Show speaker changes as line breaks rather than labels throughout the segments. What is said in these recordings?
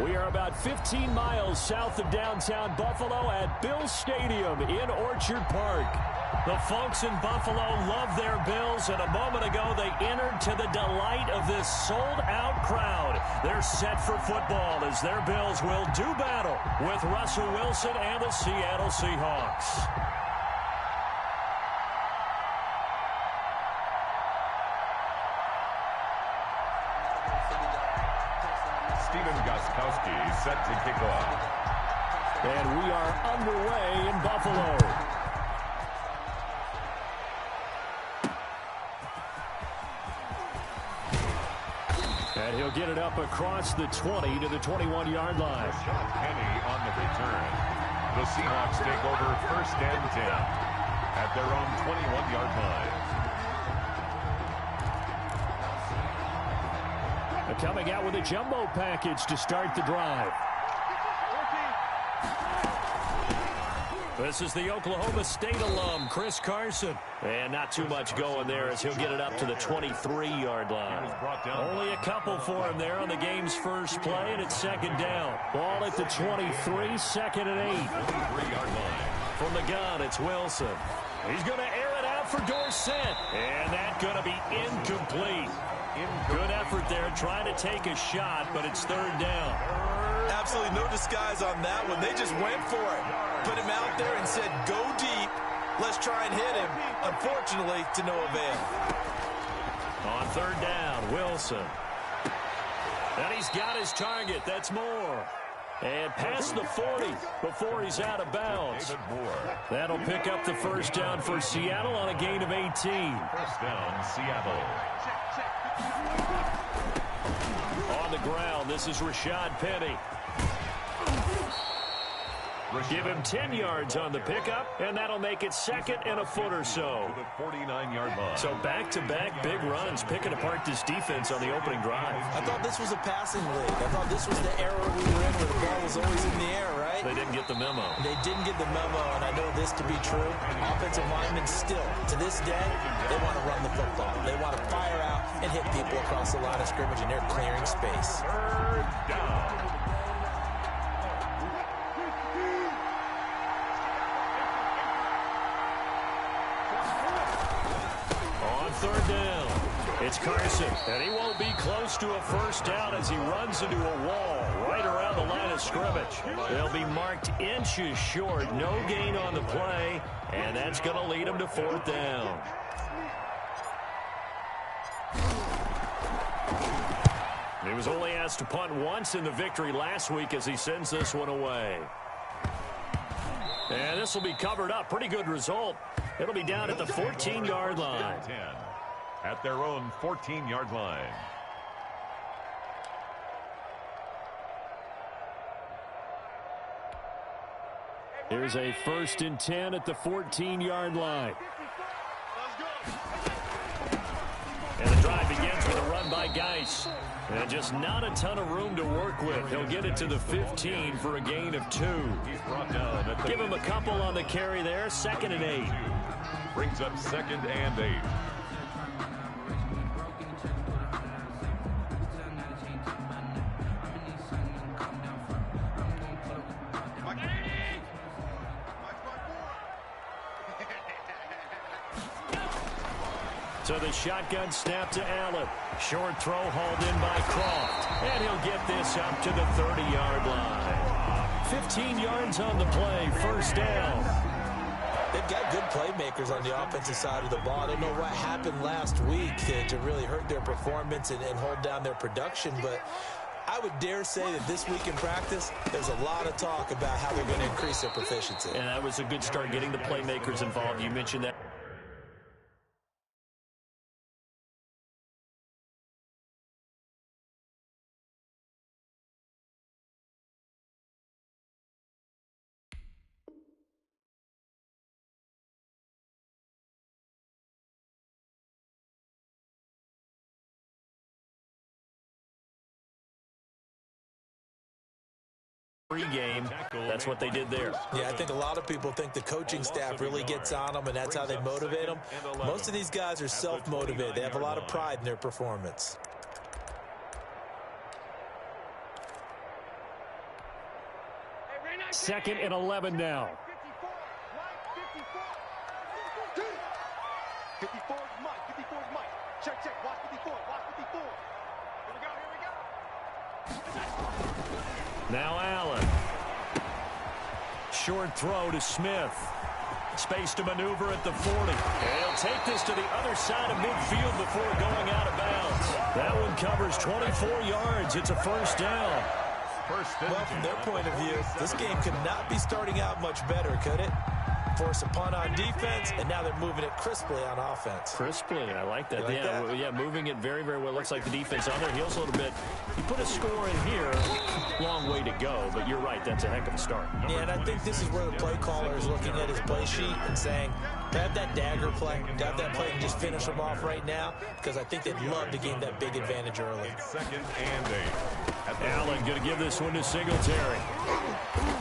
We are about 15 miles south of downtown Buffalo at Bills Stadium in Orchard Park. The folks in Buffalo love their Bills, and a moment ago they entered to the delight of this sold-out crowd. They're set for football as their Bills will do battle with Russell Wilson and the Seattle Seahawks.
Set to kick off.
And we are underway in Buffalo. And he'll get it up across the 20 to the 21-yard line.
Rashad Penny on the return. The Seahawks take over 1st and 10 at their own 21-yard line.
Coming out with a jumbo package to start the drive. This is the Oklahoma State alum, Chris Carson. And not too much going there as he'll get it up to the 23-yard line. Only a couple for him there on the game's first play, and it's 2nd down. Ball at the 23, 2nd and 8.
23-yard line.
From the gun, it's Wilson. He's going to air it out for Dorsett. And that's going to be incomplete. Good effort there, trying to take a shot, but it's 3rd down.
Absolutely no disguise on that one. They just went for it. Put him out there and said, go deep. Let's try and hit him. Unfortunately, to no avail.
On 3rd down, Wilson. And he's got his target. That's Moore. And past the 40 before he's out of bounds. That'll pick up the 1st down for Seattle on a gain of 18.
1st down, Seattle.
On the ground, this is Rashad Penny. Give him 10 yards on the pickup, and that'll make it 2nd and a foot or so.
To the 49-yard line.
So back-to-back big runs, picking apart this defense on the opening drive.
I thought this was a passing league. I thought this was the era we were in where the ball was always in the air, right?
They didn't get the memo.
They didn't get the memo, and I know this to be true. Offensive linemen still, to this day, they want to run the football. They want to fire out and hit people across the line of scrimmage, and they're clearing space.
3rd down.
On 3rd down, it's Carson, and he won't be close to a 1st down as he runs into a wall right around the line of scrimmage. They'll be marked inches short, no gain on the play, and that's going to lead him to 4th down. He was only asked to punt once in the victory last week as he sends this one away. And this will be covered up. Pretty good result. It'll be down at the 14-yard line.
10 at their own 14-yard line.
Here's a 1st and 10 at the 14-yard line. And the drive begins with a run by Geis. And just not a ton of room to work with. He'll get it to the 15 for a gain of 2.
He's brought down at the
Give him a couple on the carry there. 2nd and 8.
Brings up 2nd and 8.
So the shotgun snap to Allen. Short throw hauled in by Croft. And he'll get this up to the 30-yard line. 15 yards on the play. 1st down.
They've got good playmakers on the offensive side of the ball. I don't know what happened last week to really hurt their performance and hold down their production, but I would dare say that this week in practice, there's a lot of talk about how they're going to increase their proficiency.
And that was a good start getting the playmakers involved. You mentioned that. Pre-game, that's what they did there.
Yeah, I think a lot of people think the coaching staff really gets on them, and that's how they motivate them. Most of these guys are self-motivated. They have a lot of pride in their performance.
2nd and 11 now.
54 is Mike. 54 is Mike. Check. Watch 54. Watch 54. Here we go.
Now Allen. Short throw to Smith. Space to maneuver at the 40. And he'll take this to the other side of midfield before going out of bounds. That one covers 24 yards. It's a first down.
Well, from their point of view, this game could not be starting out much better, could it? Force a punt on defense, and now they're moving it crisply on offense.
Crisply, I like that.
Like that?
Yeah, moving it very, very well. Looks like the defense on their heels a little bit. You put a score in here, long way to go, but you're right, that's a heck of a start.
Yeah, and I think this is where the play caller is looking at his play sheet and saying, to have that dagger play, to have that play and just finish them off right now, because I think they'd love to gain that big advantage early.
2nd and 8.
Allen going to give this one to Singletary.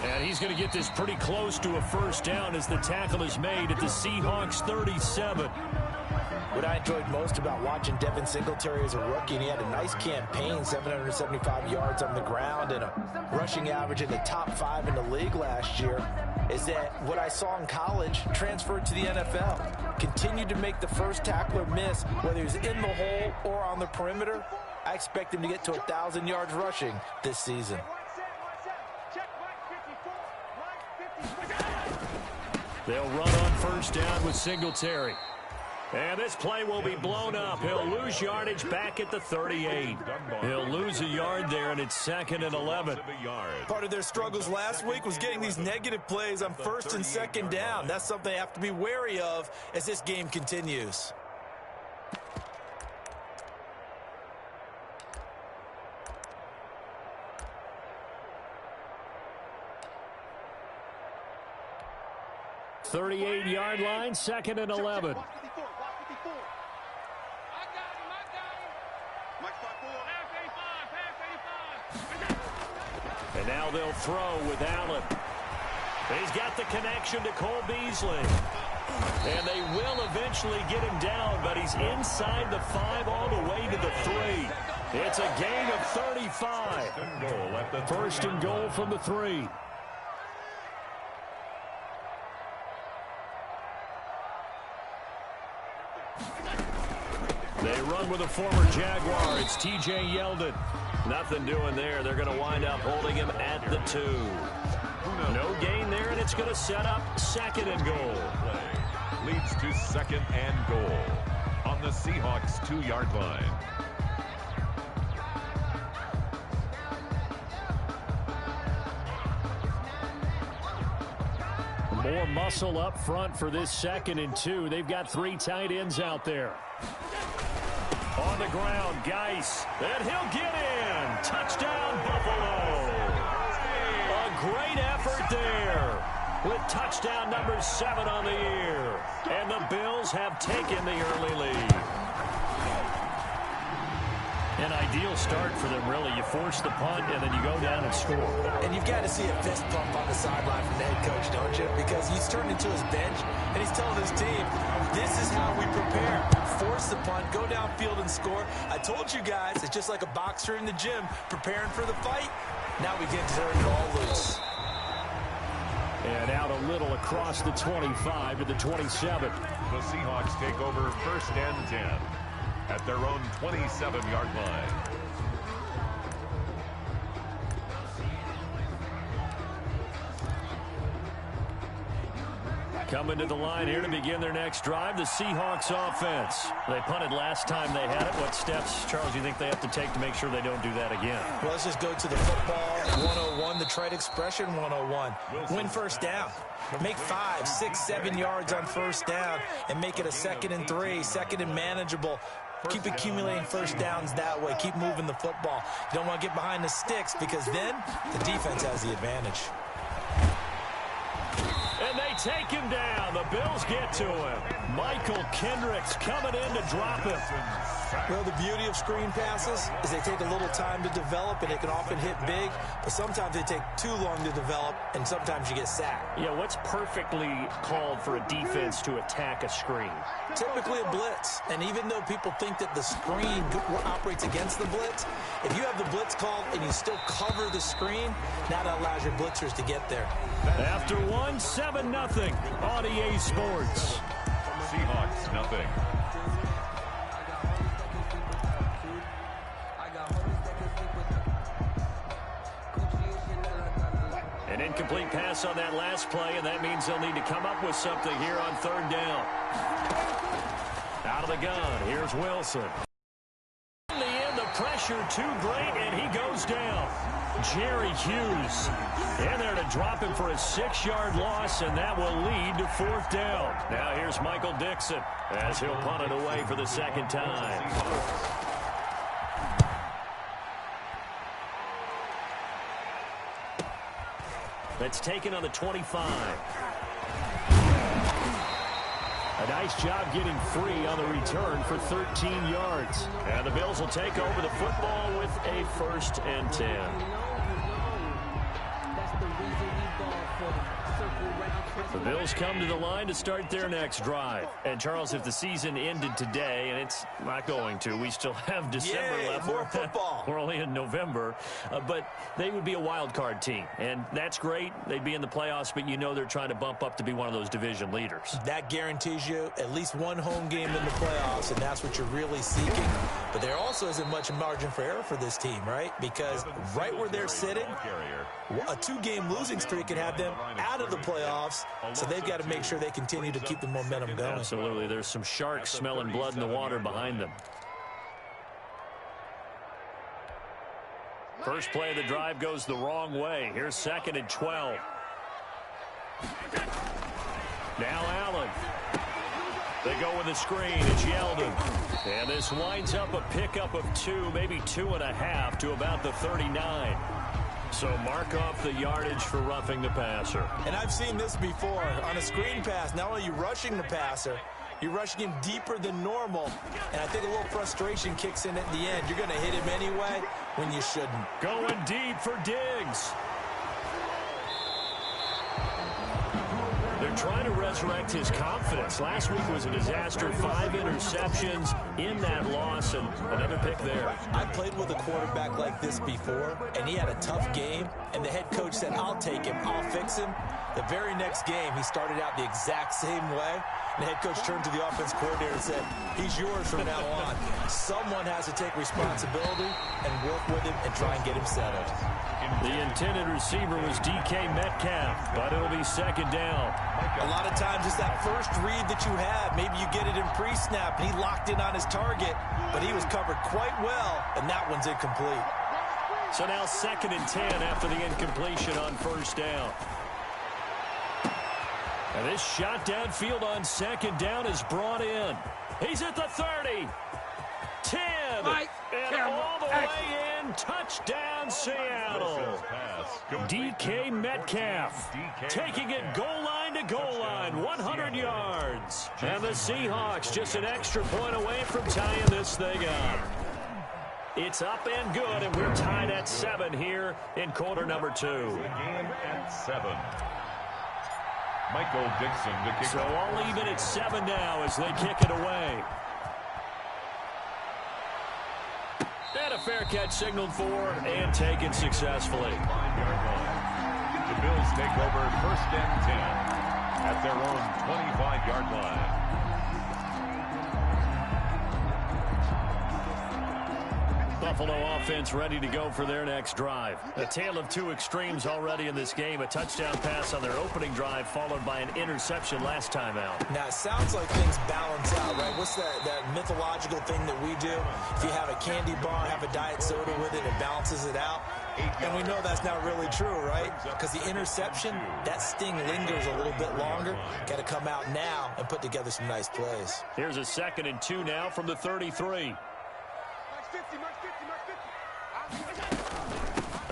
And he's going to get this pretty close to a first down as the tackle is made at the Seahawks 37.
What I enjoyed most about watching Devin Singletary as a rookie, and he had a nice campaign, 775 yards on the ground and a rushing average in the top 5 in the league last year, is that what I saw in college transferred to the NFL. Continued to make the first tackler miss, whether he's in the hole or on the perimeter. I expect him to get to 1,000 yards rushing this season.
They'll run on first down with Singletary. And this play will be blown up. He'll lose yardage back at the 38. He'll lose a yard there, and it's 2nd and 11.
Part of their struggles last week was getting these negative plays on 1st and 2nd down. That's something they have to be wary of as this game continues.
.38-yard line, 2nd and 11. And now they'll throw with Allen. He's got the connection to Cole Beasley. And they will eventually get him down, but he's inside the 5 all the way to the 3. It's a gain of 35. 1st and goal from the 3. They run with a former Jaguar. It's T.J. Yeldon. Nothing doing there. They're going to wind up holding him at the 2. No gain there, and it's going to set up 2nd and goal.
Leads to 2nd and goal on the Seahawks 2-yard line.
More muscle up front for this 2nd and 2. They've got 3 tight ends out there. On the ground, Geis, and he'll get in. Touchdown, Buffalo. A great effort there with touchdown number 7 on the year. And the Bills have taken the early lead. An ideal start for them, really. You force the punt, and then you go down and score.
And you've got to see a fist pump on the sideline from the head coach, don't you? Because he's turned into his bench, and he's telling his team, this is how we prepare. Force the punt, go downfield and score. I told you guys, it's just like a boxer in the gym preparing for the fight. Now we get to turn it all loose.
And out a little across the 25 to the 27.
The Seahawks take over 1st and 10 at their own 27-yard line.
Coming to the line here to begin their next drive, the Seahawks offense. They punted last time they had it. What steps, Charles, do you think they have to take to make sure they don't do that again?
Well, let's just go to the football 101, the trade expression 101. Win first down. Make 5, 6, 7 yards on first down and make it a 2nd and 3, 2nd and manageable. Keep accumulating first downs that way. Keep moving the football. You don't want to get behind the sticks because then the defense has the advantage.
And they take him down. The Bills get to him. Michael Kendricks coming in to drop him.
Well, the beauty of screen passes is they take a little time to develop, and they can often hit big, but sometimes they take too long to develop, and sometimes you get sacked.
Yeah, what's perfectly called for a defense to attack a screen?
Typically a blitz, and even though people think that the screen operates against the blitz, if you have the blitz called and you still cover the screen, now that allows your blitzers to get there.
After 7-0 on EA Sports.
Seahawks, nothing.
An incomplete pass on that last play, and that means they'll need to come up with something here on 3rd down. Out of the gun, here's Wilson. In the end, the pressure too great, and he goes down. Jerry Hughes in there to drop him for a 6-yard loss, and that will lead to 4th down. Now here's Michael Dixon as he'll punt it away for the 2nd time. That's taken on the 25. A nice job getting free on the return for 13 yards. And the Bills will take over the football with a 1st and 10. The Bills come to the line to start their next drive. And, Charles, if the season ended today, and it's not going to, we still have December left.
More football.
We're only in November. But they would be a wild card team. And that's great. They'd be in the playoffs, but you know they're trying to bump up to be one of those division leaders.
That guarantees you at least one home game in the playoffs, and that's what you're really seeking. But there also isn't much margin for error for this team, right? Because right where they're sitting, a 2-game losing streak can have them out of the playoffs, so they've got to make sure they continue to keep the momentum going.
Absolutely. There's some sharks smelling blood in the water behind them. First play of the drive goes the wrong way. Here's 2nd and 12. Now Allen. They go with a screen. It's Yeldon. And this winds up a pickup of 2, maybe 2.5 to about the 39. So mark off the yardage for roughing the passer.
And I've seen this before. On a screen pass, not only are you rushing the passer, you're rushing him deeper than normal. And I think a little frustration kicks in at the end. You're going to hit him anyway when you shouldn't.
Going deep for Diggs. They're trying to resurrect his confidence. Last week was a disaster. 5 interceptions in that loss, and another pick there.
I played with a quarterback like this before, and he had a tough game, and the head coach said, I'll take him, I'll fix him. The very next game, he started out the exact same way, and the head coach turned to the offense coordinator and said, he's yours from now on. Someone has to take responsibility and work with him and try and get him settled.
The intended receiver was DK Metcalf, but it'll be 2nd down.
A lot of times it's that first read that you have. Maybe you get it in pre-snap, and he locked in on his target, but he was covered quite well, and that one's incomplete.
So now 2nd and 10 after the incompletion on 1st down. And this shot downfield on 2nd down is brought in. He's at the 30. 10. And all the way in. Touchdown, Seattle. DK Metcalf taking it goal line to goal line. 100 yards. And the Seahawks just an extra point away from tying this thing up. It's up and good, and we're tied at 7 here in quarter number 2.
Game at 7. Michael Dixon to kick
so all even at 7 now as they kick it away. And a fair catch signaled for and taken successfully.
5-yard line. The Bills take over 1st and 10 at their own 25-yard line.
Buffalo offense ready to go for their next drive. A tale of 2 extremes already in this game. A touchdown pass on their opening drive followed by an interception last time out.
Now, it sounds like things balance out, right? What's that mythological thing that we do? If you have a candy bar, have a diet soda with it, it balances it out. And we know that's not really true, right? Because the interception, that sting lingers a little bit longer. Got to come out now and put together some nice plays.
Here's a 2nd and 2 now from the 33.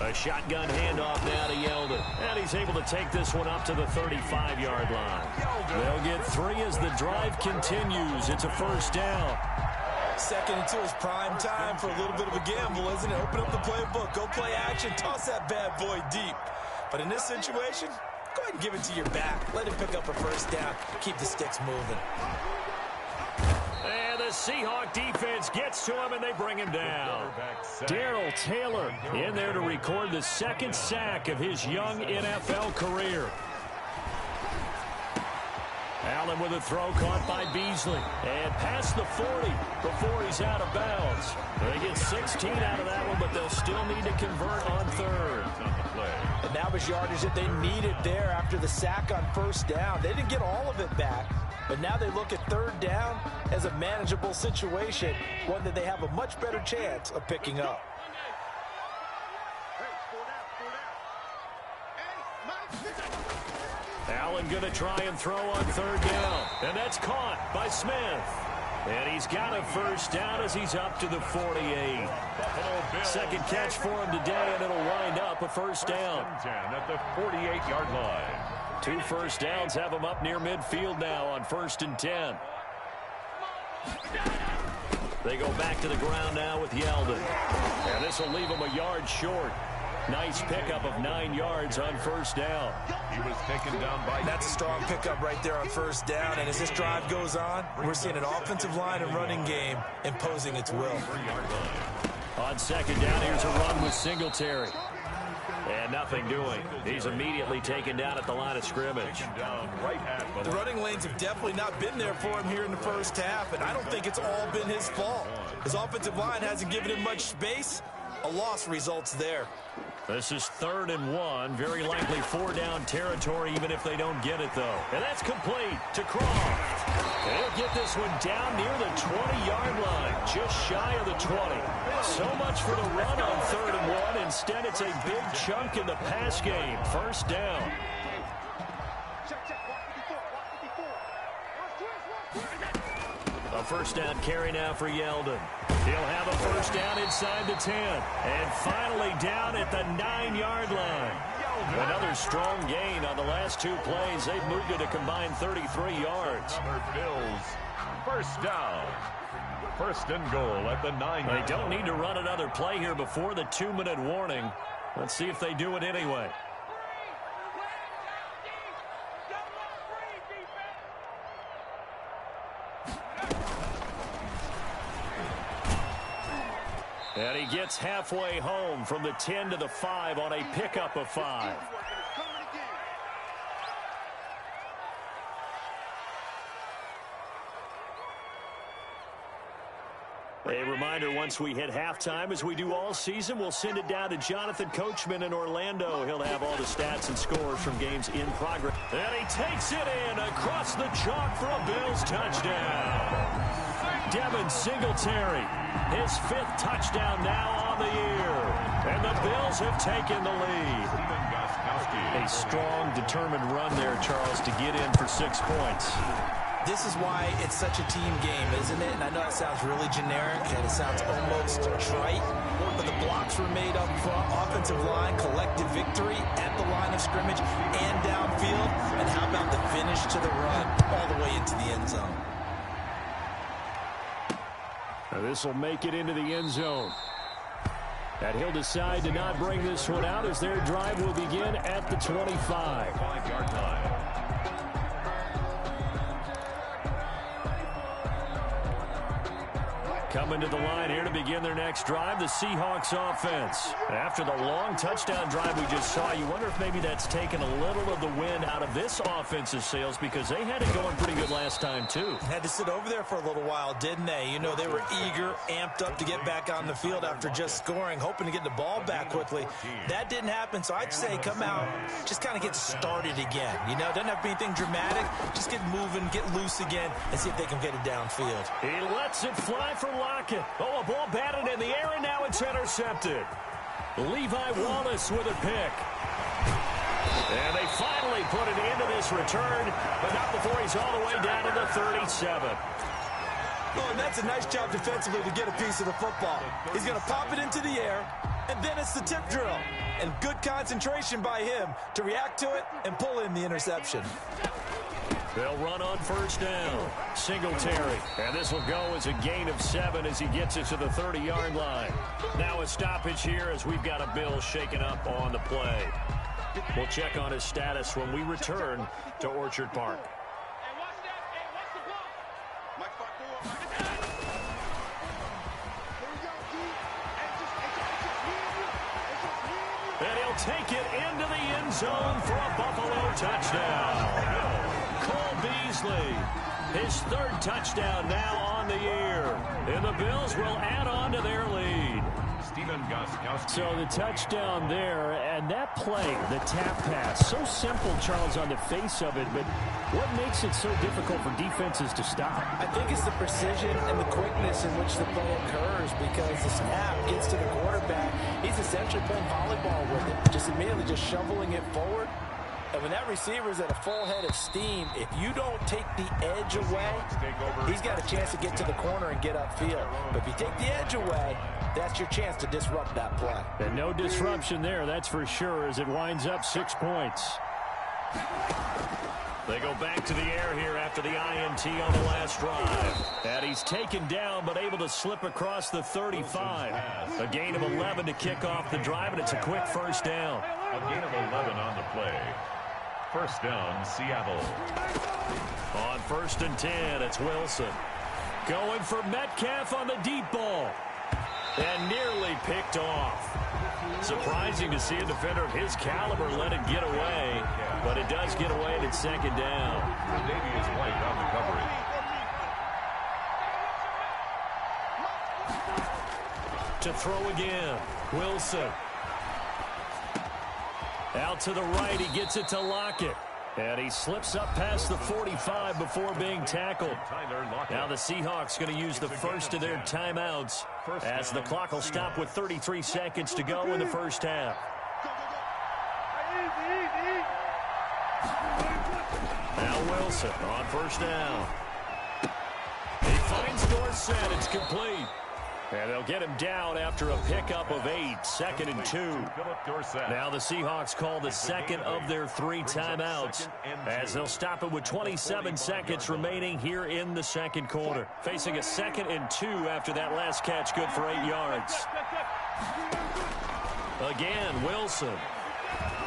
A A shotgun handoff now to Yeldon. And he's able to take this one up to the 35-yard line. They'll get 3 as the drive continues. It's a first down.
Second into his prime time for a little bit of a gamble, isn't it? Open up the playbook, go play action, toss that bad boy deep. But in this situation, go ahead and give it to your back. Let him pick up a first down. Keep the sticks moving.
And the Seahawk defense gets to him, and they bring him down. Darrell Taylor in there to record the second sack of his young NFL career. Allen with a throw caught by Beasley. And past the 40 before he's out of bounds. They get 16 out of that one, but they'll still need to convert on third.
And that was yardage that they needed there after the sack on first down. They didn't get all of it back, but now they look at third down as a manageable situation, one that they have a much better chance of picking up.
Allen going to try and throw on third down. And that's caught by Smith. And he's got a first down as he's up to the 48. Second catch for him today, and it'll wind up a first down.
At the 48-yard line.
2 first downs have him up near midfield now on 1st and 10. They go back to the ground now with Yeldon. And this will leave him a yard short. Nice pickup of 9 yards on first down.
He was taken down by...
That's a strong pickup right there on first down. And as this drive goes on, we're seeing an offensive line and running game imposing its will.
On second down, here's a run with Singletary. And nothing doing. He's immediately taken down at the line of scrimmage.
The running lanes have definitely not been there for him here in the first half, and I don't think it's all been his fault. His offensive line hasn't given him much space. A loss results there.
This is 3rd and 1. Very likely 4-down territory, even if they don't get it, though. And that's complete to Croft. They'll get this one down near the 20-yard line, just shy of the 20. So much for the run on 3rd and 1. Instead, it's a big chunk in the pass game. First down. A first down carry now for Yeldon. He'll have a first down inside the 10. And finally down at the 9-yard line. Another strong gain on the last 2 plays. They've moved it a combined 33 yards.
Bills, first down. 1st and goal at the 9.
They don't need to run another play here before the 2-minute warning. Let's see if they do it anyway. And he gets halfway home from the 10 to the 5 on a pickup of 5. A reminder, once we hit halftime, as we do all season, we'll send it down to Jonathan Coachman in Orlando. He'll have all the stats and scores from games in progress. And he takes it in across the chalk for a Bills touchdown. Devin Singletary, his 5th touchdown now on the year. And the Bills have taken the lead. A strong, determined run there, Charles, to get in for 6 points.
This is why it's such a team game, isn't it? And I know it sounds really generic and it sounds almost trite, but the blocks were made up front, offensive line, collective victory at the line of scrimmage and downfield. And how about the finish to the run all the way into the end zone?
Now this will make it into the end zone. And he'll decide to not bring this one out as their drive will begin at the 25.
5-yard line.
Coming to the line here to begin their next drive, the Seahawks offense. After the long touchdown drive we just saw, you wonder if maybe that's taken a little of the wind out of this offensive sails because they had it going pretty good last time, too.
Had to sit over there for a little while, didn't they? You know, they were eager, amped up to get back on the field after just scoring, hoping to get the ball back quickly. That didn't happen, so I'd say come out, just kind of get started again. You know, doesn't have to be anything dramatic. Just get moving, get loose again, and see if they can get it downfield.
He lets it fly for Lockett. Oh, a ball batted in the air, and now it's intercepted. Levi Wallace with a pick. And they finally put it into this return, but not before he's all the way down to the 37.
Oh, and that's a nice job defensively to get a piece of the football. He's going to pop it into the air, and then it's the tip drill. and good concentration by him to react to it and pull in the interception.
They'll run on first down. Singletary. And this will go as a gain of 7 as he gets it to the 30-yard line. Now a stoppage here as we've got a Bill shaken up on the play. We'll check on his status when we return to Orchard Park. And he'll take it into the end zone for a Buffalo touchdown. Cole Beasley, his 3rd touchdown now on the year. And the Bills will add on to their lead. So the touchdown there, and that play, the tap pass, so simple, Charles, on the face of it, but what makes it so difficult for defenses to stop?
I think it's the precision and the quickness in which the play occurs, because the snap gets to the quarterback. He's essentially playing volleyball with it, just immediately just shoveling it forward. And when that receiver's at a full head of steam, if you don't take the edge away, he's got a chance to get to the corner and get upfield. But if you take the edge away, that's your chance to disrupt that play.
And no disruption there, that's for sure, as it winds up 6 points. They go back to the air here after the INT on the last drive. And he's taken down but able to slip across the 35. A gain of 11 to kick off the drive, and it's a quick first down.
A gain of 11 on the play. First down, Seattle.
On 1st and 10, it's Wilson. Going for Metcalf on the deep ball. And nearly picked off. Surprising to see a defender of his caliber let it get away, but it does get away and it's 2nd down.
Davius White on the coverage.
To throw again, Wilson. Out to the right, he gets it to Lockett. And he slips up past the 45 before being tackled. Now the Seahawks going to use the first of their timeouts as the clock will stop with 33 seconds to go in the first half. Now Wilson on first down. He finds Dorsett. It's complete. And they'll get him down after a pickup of 8, 2nd and 2. Now the Seahawks call the second of their 3 timeouts as they'll stop it with 27 seconds remaining here in the 2nd quarter. Facing a 2nd and 2 after that last catch, good for 8 yards. Again, Wilson.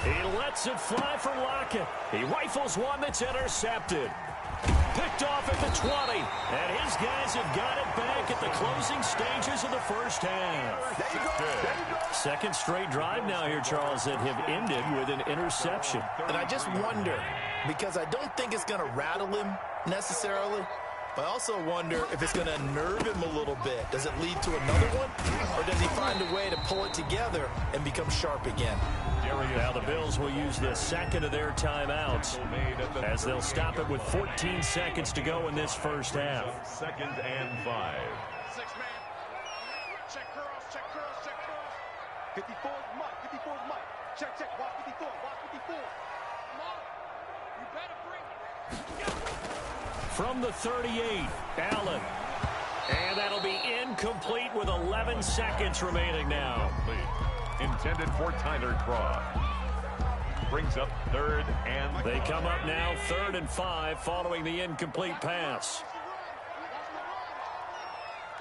He lets it fly for Lockett. He rifles one that's intercepted. Picked off at the 20, and his guys have got it back at the closing stages of the first half. 2nd straight drive now here, Charles, that have ended with an interception.
And I just wonder, because I don't think it's going to rattle him necessarily, I also wonder if it's going to unnerve him a little bit. Does it lead to another one, or does he find a way to pull it together and become sharp again?
Now the Bills will use the 2nd of their timeouts as they'll stop it with 14 seconds to go in this first half.
2nd and 5.
6-man. Check curls, check curls, check curls. 54 is Mike, 54 is Mike. Check, check, watch 54, watch 54. Come on. You better bring it.
From the 38, Allen. And that'll be incomplete with 11 seconds remaining now.
Intended for Tyler Croft. Brings up 3rd and 5.
They come up now 3rd and 5 following the incomplete pass.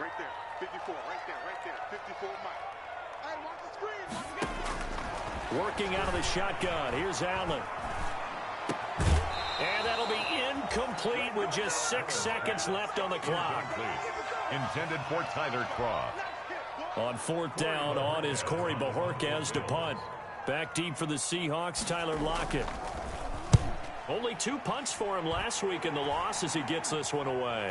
Right there, 54, right there, 54 Mike. Hey, watch the screen.
Working out of the shotgun. Here's Allen. And that'll be incomplete with just 6 seconds left on the clock.
Intended for Tyler Croft.
On 4th down, on is Corey Bojorquez to punt. Back deep for the Seahawks, Tyler Lockett. Only 2 punts for him last week in the loss as he gets this one away.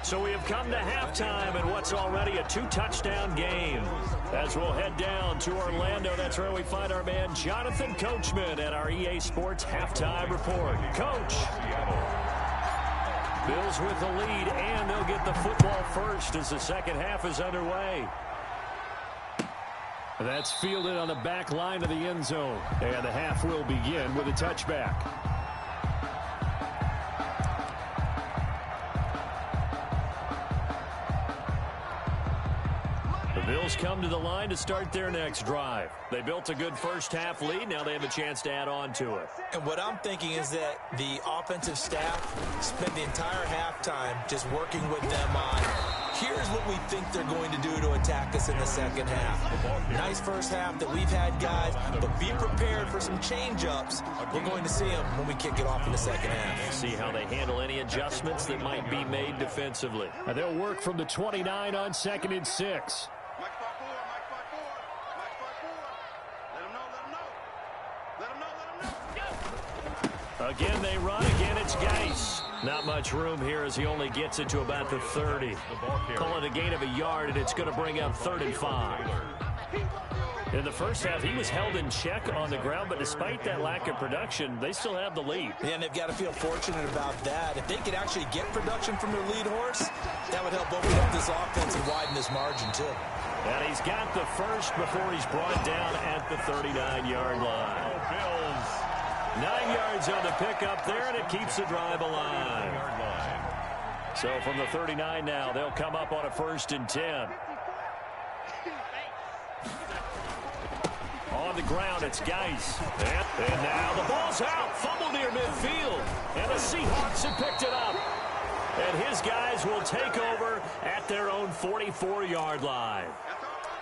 So we have come to halftime in what's already a 2-touchdown game. As we'll head down to Orlando, that's where we find our man Jonathan Coachman at our EA Sports Halftime Report. Coach. Bills with the lead, and they'll get the football first as the second half is underway. That's fielded on the back line of the end zone. And the half will begin with a touchback. Bills come to the line to start their next drive. They built a good first-half lead. Now they have a chance to add on to it.
And what I'm thinking is that the offensive staff spent the entire halftime just working with them on, here's what we think they're going to do to attack us in the second half. Nice first half that we've had, guys, but be prepared for some change-ups. We're going to see them when we kick it off in the second half.
See how they handle any adjustments that might be made defensively. And they'll work from the 29 on 2nd and 6. Again, they run. Again, it's Geis. Not much room here as he only gets it to about the 30. Call it a gain of a yard, and it's going to bring up 3rd and 5. In the first half, he was held in check on the ground, but despite that lack of production, they still have the lead.
Yeah, and they've got to feel fortunate about that. If they could actually get production from their lead horse, that would help open up this offense and widen this margin, too.
And he's got the first before he's brought down at the 39-yard line.
Bills.
9 yards on the pickup there, and it keeps the drive alive. So from the 39 now, they'll come up on a 1st and 10. On the ground, it's Geis. And now the ball's out. Fumble near midfield. And the Seahawks have picked it up. And his guys will take over at their own 44-yard line.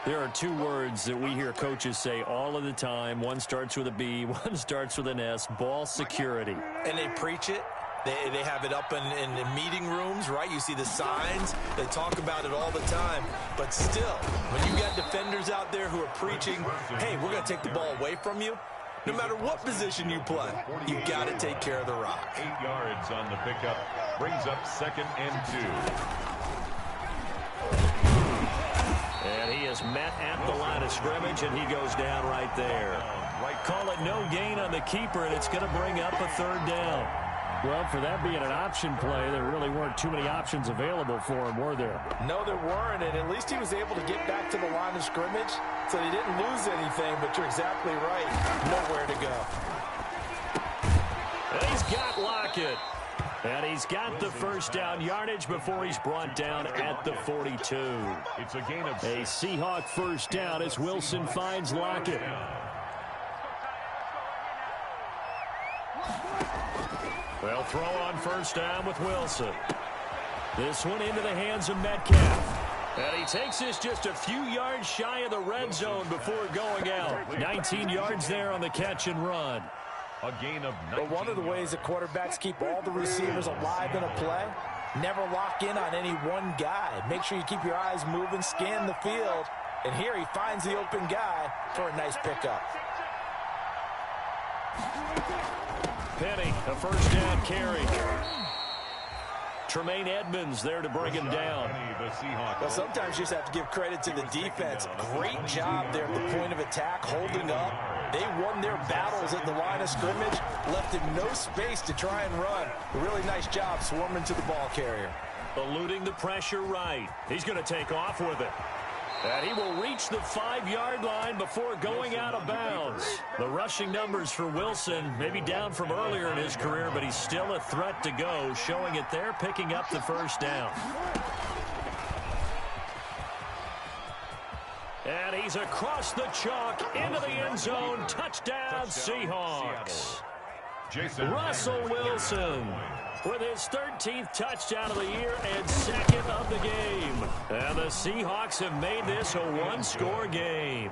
There are 2 words that we hear coaches say all of the time. One starts with a B, one starts with an S, ball security.
And they preach it. They have it up in the meeting rooms, right? You see the signs. They talk about it all the time. But still, when you got defenders out there who are preaching, hey, we're going to take the ball away from you, no matter what position you play, you've got to take care of the rock.
8 yards on the pickup. Brings up 2nd and 2.
And he is met at the line of scrimmage, and he goes down right there. Call it no gain on the keeper, and it's going to bring up a 3rd down. Well, for that being an option play, there really weren't too many options available for him, were there?
No, there weren't, and at least he was able to get back to the line of scrimmage, so he didn't lose anything, but you're exactly right. Nowhere to go.
And he's got Lockett. And he's got the 1st down yardage before he's brought down at the 42.
It's a gain of
a Seahawk 1st down as Wilson finds Lockett. They'll throw on 1st down with Wilson. This one into the hands of Metcalf. And he takes this just a few yards shy of the red zone before going out. 19 yards there on the catch and run.
a gain of 19.
But one of the ways that quarterbacks keep all the receivers alive in a play, never lock in on any one guy. Make sure you keep your eyes moving, scan the field. And here he finds the open guy for a nice pickup.
Penny, a 1st down carry. Tremaine Edmonds there to bring him down.
Well, sometimes you just have to give credit to the defense. Great job there at the point of attack, holding up. They won their battles at the line of scrimmage, left him no space to try and run. A really nice job swarming to the ball carrier.
Eluding the pressure right. He's going to take off with it. And he will reach the 5-yard line before going out of bounds. The rushing numbers for Wilson, maybe down from earlier in his career, but he's still a threat to go, showing it there, picking up the 1st down. And he's across the chalk into the end zone. Touchdown, Seahawks. Russell Wilson with his 13th touchdown of the year and 2nd of the game. And the Seahawks have made this a one-score game.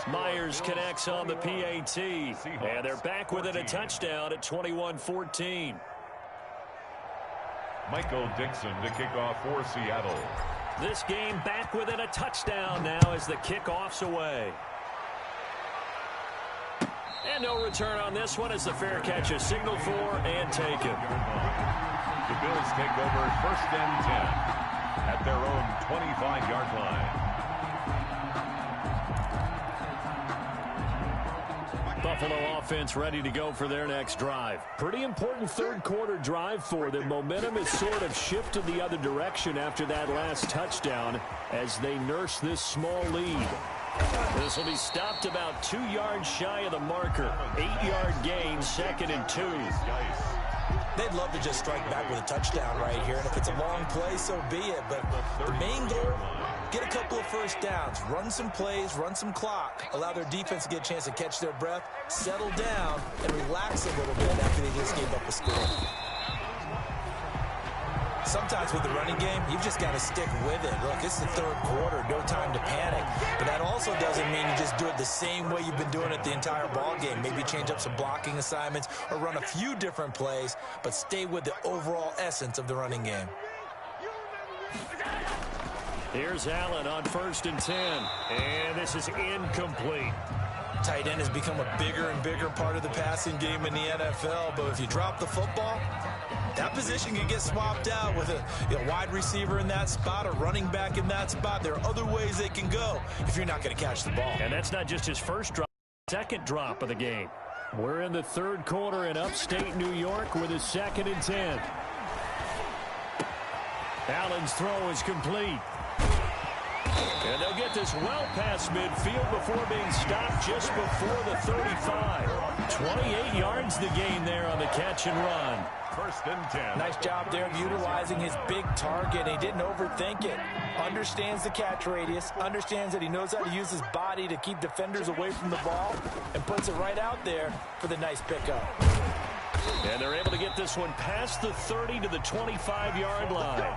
Myers connects on the PAT. And they're back within a touchdown at 21-14.
Michael Dixon to kick off for Seattle.
This game back within a touchdown now as the kickoff's away. And no return on this one as the fair catch is signaled for and taken.
The Bills take over 1st and 10 at their own 25-yard line.
Buffalo offense ready to go for their next drive. Pretty important third-quarter drive for them. Momentum has sort of shifted the other direction after that last touchdown as they nurse this small lead. This will be stopped about 2 yards shy of the marker. 8-yard gain, 2nd and 2.
They'd love to just strike back with a touchdown right here. And if it's a long play, so be it. But the main goal get a couple of first downs, run some plays, run some clock, allow their defense to get a chance to catch their breath, settle down, and relax a little bit after they just gave up a score. Sometimes with the running game, you've just got to stick with it. Look, it's the third quarter, no time to panic. But that also doesn't mean you just do it the same way you've been doing it the entire ball game. Maybe change up some blocking assignments or run a few different plays, but stay with the overall essence of the running game.
Here's Allen on 1st and 10, and this is incomplete.
Tight end has become a bigger and bigger part of the passing game in the NFL, but if you drop the football, that position can get swapped out with a wide receiver in that spot, a running back in that spot. There are other ways they can go if you're not going to catch the ball.
And that's not just his first drop, second drop of the game. We're in the third quarter in upstate New York with a 2nd and 10. Allen's throw is complete. And they'll get this well past midfield before being stopped just before the 35. 28 yards the gain there on the catch and run.
1st and 10.
Nice job there of utilizing his big target. He didn't overthink it. Understands the catch radius. Understands that he knows how to use his body to keep defenders away from the ball. And puts it right out there for the nice pickup.
And they're able to get this one past the 30 to the 25-yard line.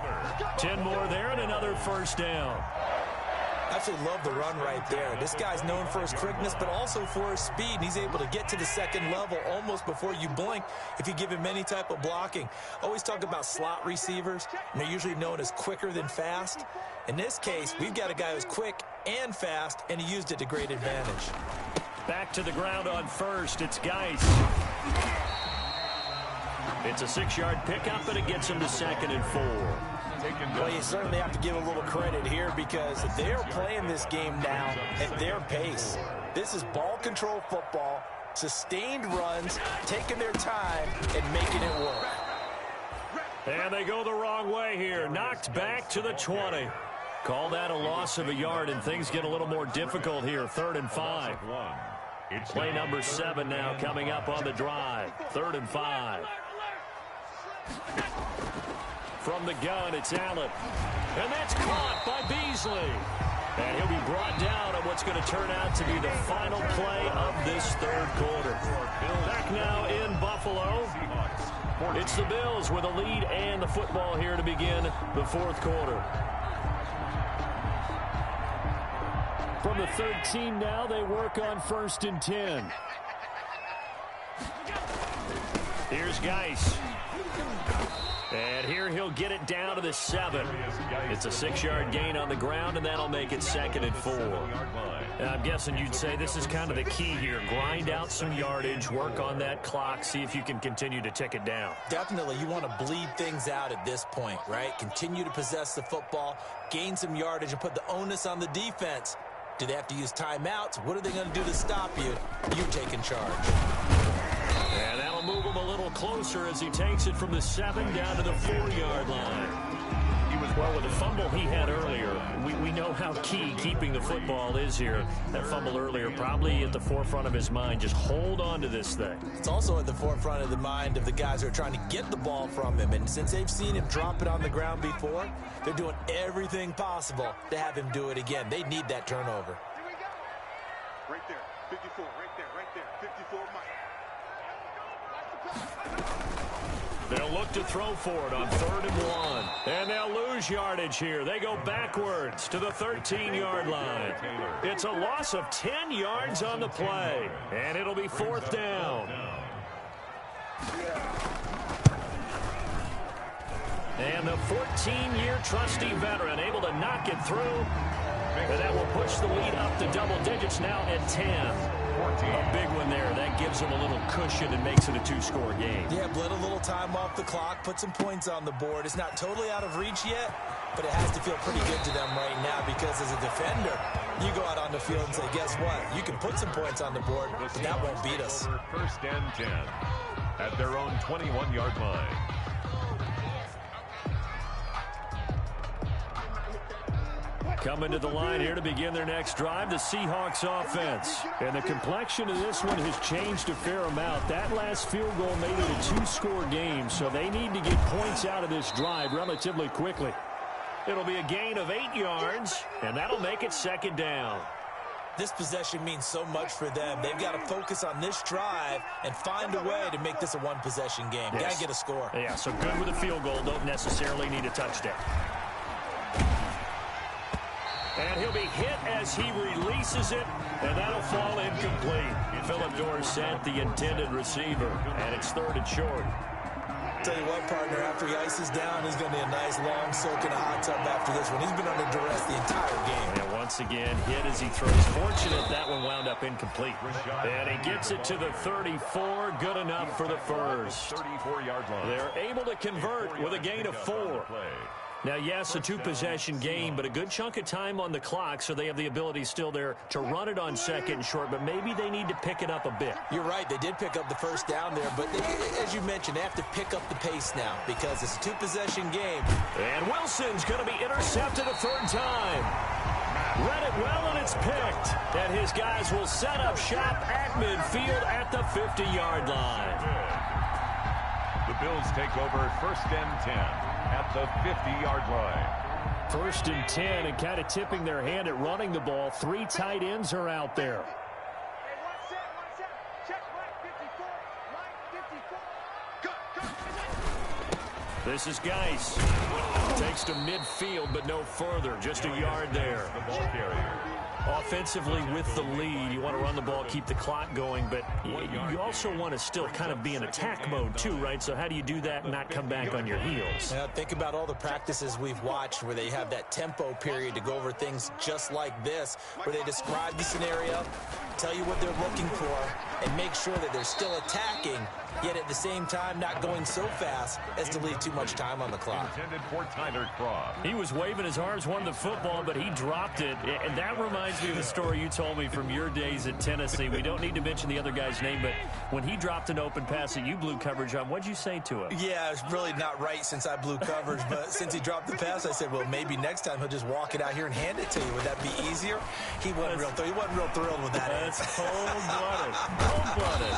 10 more there and another first down.
Absolutely love the run right there. This guy's known for his quickness, but also for his speed. And he's able to get to the second level almost before you blink if you give him any type of blocking. Always talk about slot receivers, and they're usually known as quicker than fast. In this case, we've got a guy who's quick and fast, and he used it to great advantage.
Back to the ground on 1st. It's Geis. It's a 6-yard pickup, and it gets him to 2nd and 4.
Well, you certainly have to give a little credit here because they're playing this game now at their pace. This is ball control football, sustained runs, taking their time, and making it work.
And they go the wrong way here. Knocked back to the 20. Call that a loss of a yard, and things get a little more difficult here. 3rd and 5. Play number 7 now coming up on the drive. 3rd and 5. From the gun, it's Allen. And that's caught by Beasley. And he'll be brought down on what's going to turn out to be the final play of this third quarter. Back now in Buffalo. It's the Bills with a lead and the football here to begin the fourth quarter. From the 13 now, they work on 1st and 10. Here's Geis. And here he'll get it down to the 7. It's a 6-yard gain on the ground, and that'll make it 2nd and 4. And I'm guessing you'd say this is kind of the key here. Grind out some yardage, work on that clock, see if you can continue to tick it down.
Definitely, you want to bleed things out at this point, right? Continue to possess the football, gain some yardage, and put the onus on the defense. Do they have to use timeouts? What are they going to do to stop you? You taking charge.
And that'll move him a little closer as he takes it from the 7 down to the 4-yard line. Well, with the fumble he had earlier, we know how key keeping the football is here. That fumble earlier probably at the forefront of his mind. Just hold on to this thing.
It's also at the forefront of the mind of the guys who are trying to get the ball from him. And since they've seen him drop it on the ground before, they're doing everything possible to have him do it again. They need that turnover.
Here we go. Right there. 54. Right there. 54 Mike.
They'll look to throw for it on 3rd and 1. And they'll lose yardage here. They go backwards to the 13-yard line. It's a loss of 10 yards on the play. And it'll be 4th down. And the 14-year trusty veteran able to knock it through. And that will push the lead up to double digits now at 10. A big one there. That gives them a little cushion and makes it a 2-score game.
Yeah, bled a little time off the clock, put some points on the board. It's not totally out of reach yet, but it has to feel pretty good to them right now because as a defender, you go out on the field and say, guess what? You can put some points on the board, but that won't beat us.
1st and 10 at their own 21-yard line.
Coming to the line here to begin their next drive, the Seahawks offense. And the complexion of this one has changed a fair amount. That last field goal made it a 2-score game, so they need to get points out of this drive relatively quickly. It'll be a gain of 8 yards, and that'll make it second down.
This possession means so much for them. They've got to focus on this drive and find a way to make this a one-possession game.
Yes.
Got to get a score.
Yeah, so good with a field goal. Don't necessarily need a touchdown. And he'll be hit as he releases it, and that'll fall incomplete. Philip Dorsett, the intended receiver, and it's 3rd and short.
Tell you what, partner, after he ices down, he's going to need a nice long soak in a hot tub after this one. He's been under duress the entire game.
And once again, hit as he throws. Fortunate that one wound up incomplete. And he gets it to the 34. Good enough for the first.
34-yard line.
They're able to convert with a gain of 4. Now, yes, a 2-possession game, but a good chunk of time on the clock, so they have the ability still there to run it on 2nd and short, but maybe they need to pick it up a bit.
You're right. They did pick up the first down there, but as you mentioned, they have to pick up the pace now because it's a 2-possession game.
And Wilson's going to be intercepted a 3rd time. Read it well, and it's picked. And his guys will set up shop at midfield at the 50-yard line.
The Bills take over 1st and 10. At the 50-yard line.
1st and 10, and kind of tipping their hand at running the ball. 3 tight ends are out there. This is Geis. Takes to midfield, but no further. Just a yard there.
The ball carrier.
Offensively with the lead, you want to run the ball, keep the clock going, but you also want to still kind of be in attack mode too, right? So how do you do that and not come back on your heels?
Now, think about all the practices we've watched where they have that tempo period to go over things just like this, where they describe the scenario, tell you what they're looking for, and make sure that they're still attacking, yet at the same time not going so fast as to leave too much time on the clock.
Intended for Tyler Croft.
He was waving his arms, wanted the football, but he dropped it. And that reminds me of the story you told me from your days at Tennessee. We don't need to mention the other guy's name, but when he dropped an open pass that you blew coverage on, what'd you say to him?
Yeah, it's really not right since I blew coverage, but since he dropped the pass, I said, well, maybe next time he'll just walk it out here and hand it to you. Would that be easier? He wasn't real thrilled with that.
That's cold-blooded. Cold-blooded.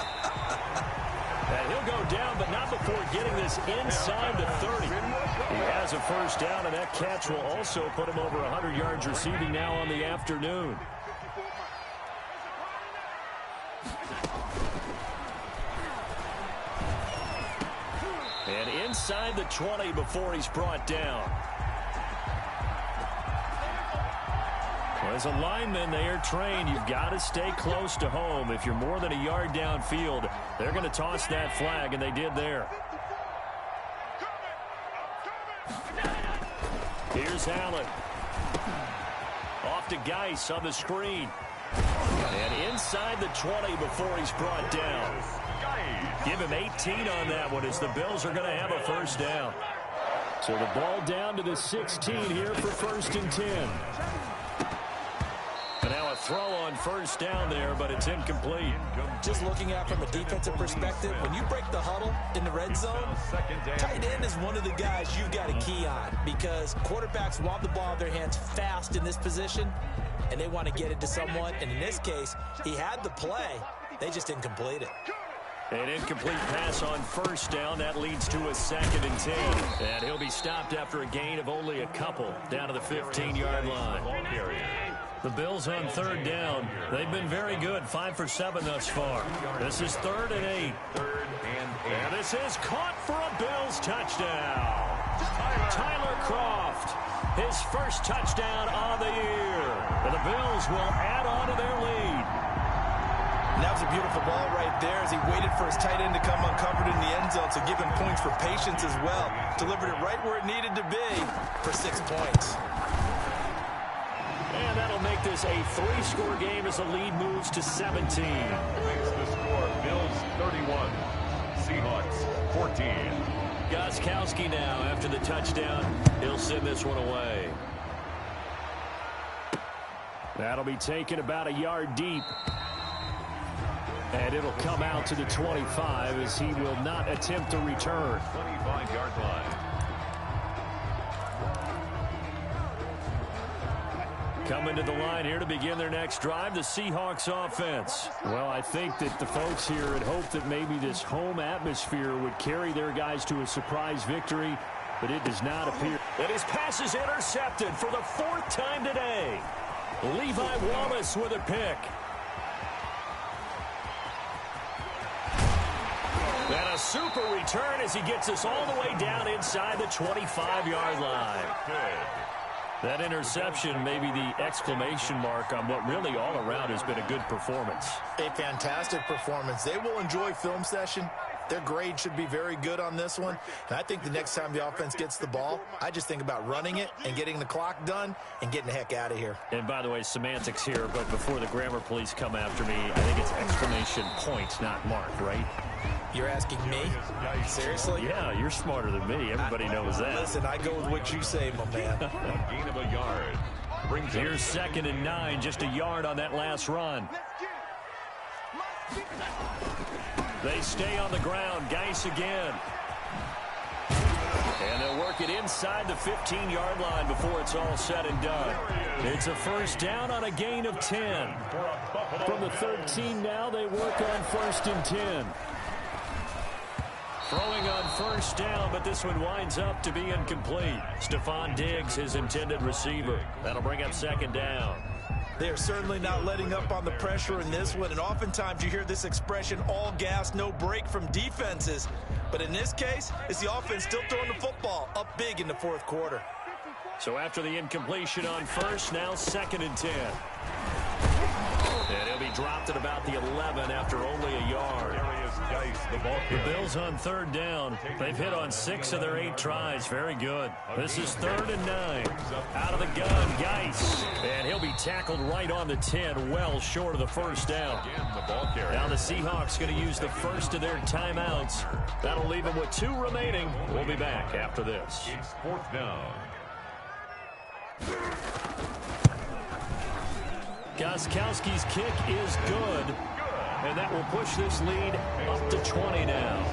And he'll go down, but not before getting this inside the 30. He has a first down, and that catch will also put him over 100 yards receiving now on the afternoon. And inside the 20 before he's brought down. As a lineman, they are trained. You've got to stay close to home. If you're more than a yard downfield, they're going to toss that flag, and they did there. Here's Allen. Off to Geis on the screen. And inside the 20 before he's brought down. Give him 18 on that one as the Bills are going to have a first down. So the ball down to the 16 here for 1st and 10. And now a throw on first down there, but it's incomplete.
Just looking at from a defensive perspective, when you break the huddle in the red zone, tight end is one of the guys you've got to key on because quarterbacks want the ball in their hands fast in this position, and they want to get it to someone. And in this case, he had the play. They just didn't complete it.
An incomplete pass on first down. That leads to a 2nd and 10. And he'll be stopped after a gain of only a couple down to the 15-yard line. The Bills on 3rd down. They've been very good, 5 for 7 thus far. This is 3rd and 8. And this is caught for a Bills touchdown. Tyler Croft, his first touchdown of the year. And the Bills will add on to their lead.
And that was a beautiful ball right there as he waited for his tight end to come uncovered in the end zone, so give him points for patience as well. Delivered it right where it needed to be for 6 points.
And that'll make this a 3-score game as the lead moves to 17.
Makes the score Bills 31, Seahawks 14.
Gostkowski now after the touchdown. He'll send this one away. That'll be taken about a yard deep. And it'll come out to the 25 as he will not attempt to return.
25-yard line.
Coming to the line here to begin their next drive, the Seahawks offense. Well, I think that the folks here had hoped that maybe this home atmosphere would carry their guys to a surprise victory. but it does not appear. And his pass is intercepted for the 4th time today. Levi Wallace with a pick. And a super return as he gets us all the way down inside the 25-yard line. That interception may be the exclamation mark on what really all around has been a good performance.
A fantastic performance. They will enjoy film session. Their grade should be very good on this one. And I think the next time the offense gets the ball, I just think about running it and getting the clock done and getting the heck out of here.
And by the way, semantics here, but before the grammar police come after me, I think it's exclamation point, not mark, right?
You're asking me? Seriously?
Yeah, you're smarter than me. Everybody knows that.
Listen, I go with what you say, my man.
A gain of a yard.
Here's 2nd and 9, just a yard on that last run. They stay on the ground. Geis again. And they'll work it inside the 15-yard line before it's all said and done. It's a first down on a gain of 10. From the 13 now, they work on 1st and 10. Throwing on first down, but this one winds up to be incomplete. Stephon Diggs, his intended receiver. That'll bring up 2nd down.
They are certainly not letting up on the pressure in this one, and oftentimes you hear this expression, all gas, no break from defenses. But in this case, it's the offense still throwing the football up big in the 4th quarter.
So after the incompletion on first, now 2nd and 10. And he'll be dropped at about the 11 after only a yard. The Bills on 3rd down. They've hit on 6 of their 8 tries. Very good. This is 3rd and 9. Out of the gun, Geis. And he'll be tackled right on the 10, well short of the first down. Now the Seahawks going to use the first of their timeouts. That'll leave them with 2 remaining. We'll be back after this.
It's 4th down.
Gostkowski's kick is good, and that will push this lead up to 20 now.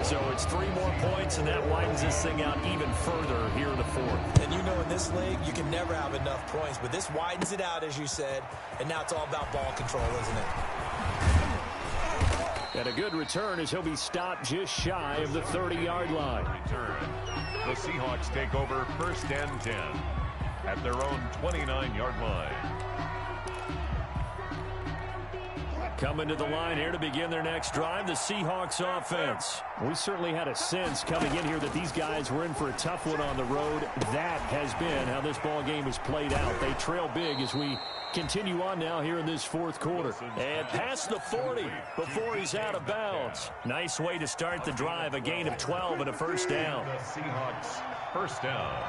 So it's 3 more points, and that widens this thing out even further here in the 4th.
And you know in this league, you can never have enough points, but this widens it out, as you said, and now it's all about ball control, isn't it?
And a good return as he'll be stopped just shy of the 30-yard line.
Return. The Seahawks take over 1st and 10 at their own 29-yard line.
Coming to the line here to begin their next drive, the Seahawks offense. We certainly had a sense coming in here that these guys were in for a tough one on the road. That has been how this ball game has played out. They trail big as we continue on now here in this 4th quarter. And past the 40 before he's out of bounds. Nice way to start the drive, a gain of 12 and a first down.
The Seahawks first down.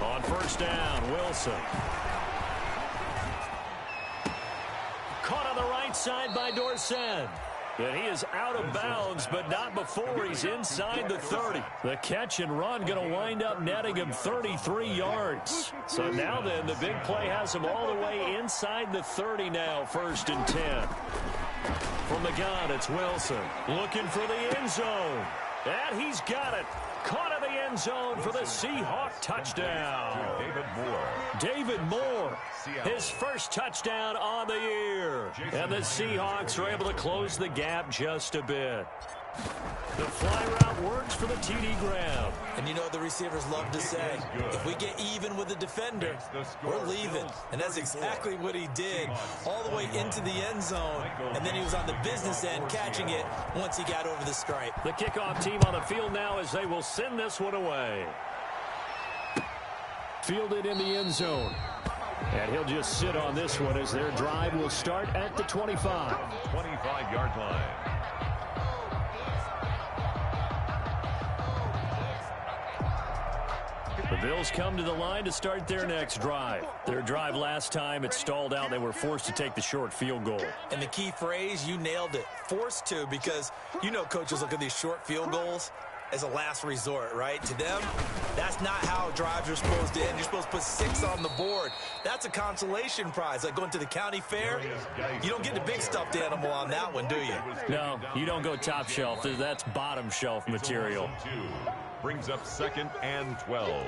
On first down, Wilson. Caught on the right side by Dorsett. And he is out of bounds, but not before he's inside the 30. The catch and run going to wind up netting him 33 yards. So now then, the big play has him all the way inside the 30 now, 1st and 10. From the gun, it's Wilson looking for the end zone. And he's got it. Caught in the end zone for the Seahawk touchdown. David Moore, his first touchdown on the year. And the Seahawks are able to close the gap just a bit. The fly route works for the TD Graham.
And you know what the receivers love to say? If we get even with the defender, we're leaving. And that's exactly what he did, all the way into the end zone. And then he was on the business end catching it once he got over the stripe.
The kickoff team on the field now as they will send this one away. Fielded in the end zone. And he'll just sit on this one as their drive will start at the 25.
25-yard line.
The Bills come to the line to start their next drive. Their drive last time, it stalled out. They were forced to take the short field goal.
And the key phrase, you nailed it, forced to, because you know coaches look at these short field goals as a last resort, right? To them, that's not how drives are supposed to end. You're supposed to put 6 on the board. That's a consolation prize, like going to the county fair. You don't get the big stuffed animal on that one, do you?
No, you don't go top shelf. That's bottom shelf material.
Brings up 2nd and 12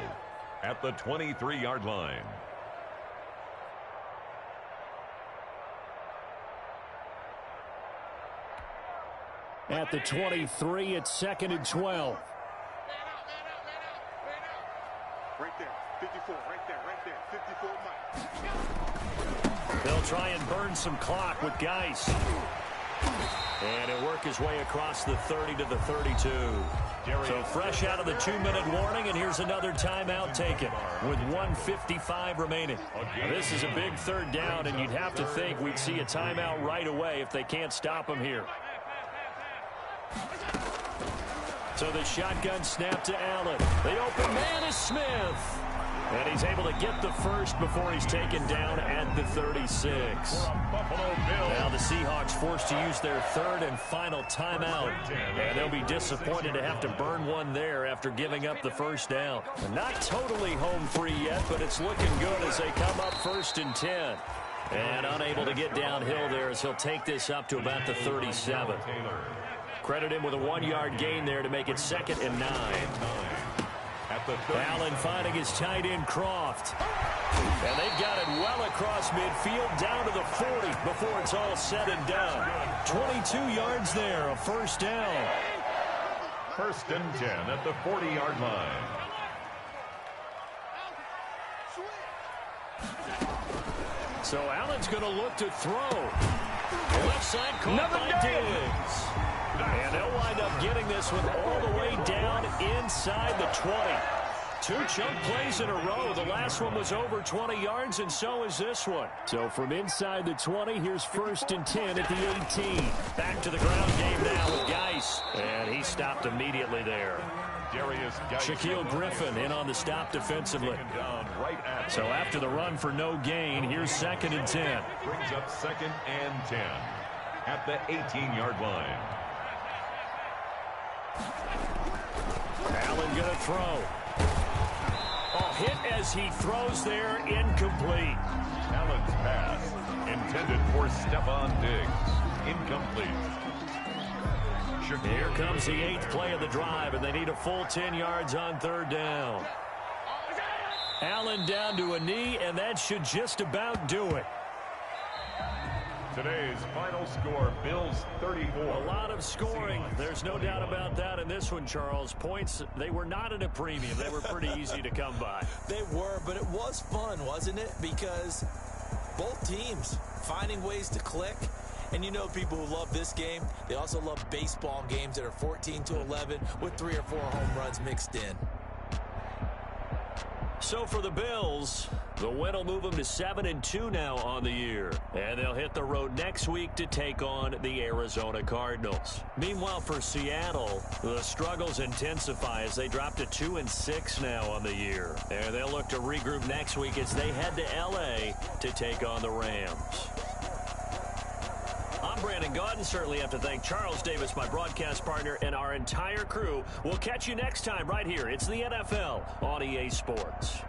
at the 23-yard line.
At the 23, it's 2nd and 12.
Right there, 54, right there, 54 Mike.
They'll try and burn some clock with Geis. And he'll work his way across the 30 to the 32. So fresh out of the 2-minute warning, and here's another timeout taken with 1:55 remaining. This is a big 3rd down, and you'd have to think we'd see a timeout right away if they can't stop him here. So the shotgun snap to Allen. The open man is Smith. And he's able to get the first before he's taken down at the 36. Now the Seahawks forced to use their 3rd and final timeout. And they'll be disappointed to have to burn one there after giving up the first down. Not totally home free yet, but it's looking good as they come up 1st and 10. And unable to get downhill there as he'll take this up to about the 37. Credit him with a 1-yard gain there to make it 2nd and 9. Allen finding his tight end Croft. And they've got it well across midfield down to the 40 before it's all said and done. 22 yards there, a 1st down.
1st and 10 at the 40-yard line.
So Allen's going to look to throw. Left side caught by Diggs. And they'll wind up getting this one all the way down inside the 20. 2 chunk plays in a row. The last one was over 20 yards, and so is this one. So from inside the 20, here's 1st and 10 at the 18. Back to the ground game now with Geis. And he stopped immediately there. Shaquille Griffin in on the stop defensively. So after the run for no gain, here's 2nd and 10.
Brings up 2nd and 10 at the 18-yard line.
Allen going to throw. Hit as he throws there, incomplete.
Allen's pass intended for Stephon Diggs. Incomplete.
Here comes the 8th play of the drive, and they need a full 10 yards on 3rd down. Allen down to a knee, and that should just about do it.
Today's final score, Bills 34.
A lot of scoring. There's no doubt about that in this one, Charles. Points, they were not at a premium. They were pretty easy to come by.
They were, but it was fun, wasn't it? Because both teams finding ways to click. And you know people who love this game, they also love baseball games that are 14-11 with 3 or 4 home runs mixed in.
So for the Bills, the win will move them to 7-2 now on the year. And they'll hit the road next week to take on the Arizona Cardinals. Meanwhile, for Seattle, the struggles intensify as they drop to 2-6 now on the year. And they'll look to regroup next week as they head to L.A. to take on the Rams. I'm Brandon Gaudin. Certainly have to thank Charles Davis, my broadcast partner, and our entire crew. We'll catch you next time right here. It's the NFL on EA Sports.